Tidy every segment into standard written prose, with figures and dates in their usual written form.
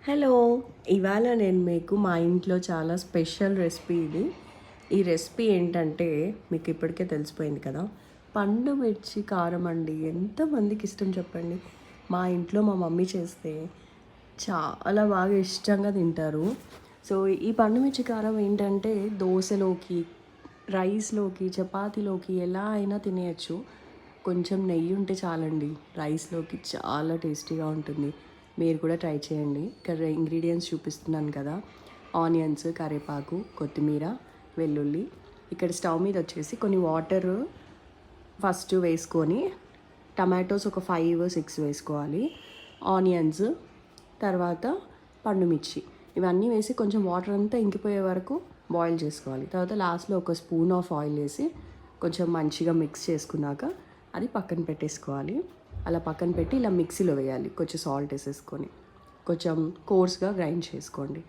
Hello! ఇవాళ నేను మీకు మా ఇంట్లో చాలా స్పెషల్ రెసిపీ ఇది. ఈ రెసిపీ ఏంటంటే మీకు ఇప్పటికే తెలిసిపోయింది కదా! పండు మిర్చి కారం అండి. ఎంతమందికి ఇష్టం చెప్పండి? మా ఇంట్లో మా మమ్మీ చేస్తే చాలా బాగా ఇష్టంగా తింటారు. సో, ఈ పండు మిర్చి కారం ఏంటంటే దోసలోకి, రైస్‌లోకి, చపాతీలోకి ఎలా అయినా తినేయొచ్చు. కొంచెం నెయ్యి ఉంటే చాలండి. రైస్‌లోకి చాలా టేస్టీగా ఉంటుంది. మీరు కూడా ట్రై చేయండి. ఇక్కడ ఇంగ్రీడియెంట్స్ చూపిస్తున్నాను కదా! ఆనియన్స్, కరివేపాకు, కొత్తిమీర, వెల్లుల్లి. ఇక్కడ స్టవ్ మీద వచ్చేసి కొన్ని వాటరు ఫస్ట్ వేసుకొని, టమాటోస్ ఒక 5, 6 వేసుకోవాలి. ఆనియన్స్, తర్వాత పండుమిర్చి ఇవన్నీ వేసి కొంచెం వాటర్ అంతా ఇంకిపోయే వరకు బాయిల్ చేసుకోవాలి. తర్వాత లాస్ట్లో ఒక స్పూన్ ఆఫ్ ఆయిల్ వేసి కొంచెం మంచిగా మిక్స్ చేసుకున్నాక అది పక్కన పెట్టేసుకోవాలి. అలా పక్కన పెట్టి ఇలా మిక్సీలో వేయాలి. కొంచెం సాల్ట్ వేసేసుకొని కొంచెం కోర్స్గా గ్రైండ్ చేసుకోండి.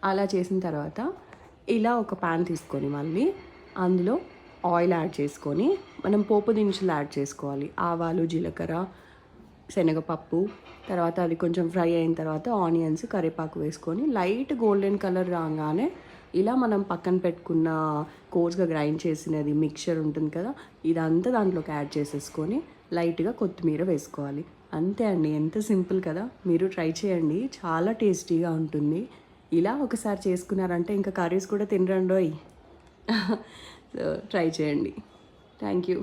అలా చేసిన తర్వాత ఇలా ఒక ప్యాన్ తీసుకొని మళ్ళీ అందులో ఆయిల్ యాడ్ చేసుకొని మనం పోపు దినుసులు యాడ్ చేసుకోవాలి. ఆవాలు, జీలకర్ర, శనగపప్పు. తర్వాత అది కొంచెం ఫ్రై అయిన తర్వాత ఆనియన్స్, కరివేపాకు వేసుకొని లైట్ గోల్డెన్ కలర్ రాగానే ఇలా మనం పక్కన పెట్టుకున్న కోర్స్గా గ్రైండ్ చేసినది మిక్చర్ ఉంటుంది కదా, ఇదంతా దాంట్లోకి యాడ్ చేసేసుకొని లైట్గా కొత్తిమీర వేసుకోవాలి. అంతే అండి, ఎంత సింపుల్ కదా. మీరు ట్రై చేయండి, చాలా టేస్టీగా ఉంటుంది. ఇలా ఒకసారి చేసుకున్నారంటే ఇంకా కర్రీస్ కూడా తినరండోయ్. సో ట్రై చేయండి. Thank you.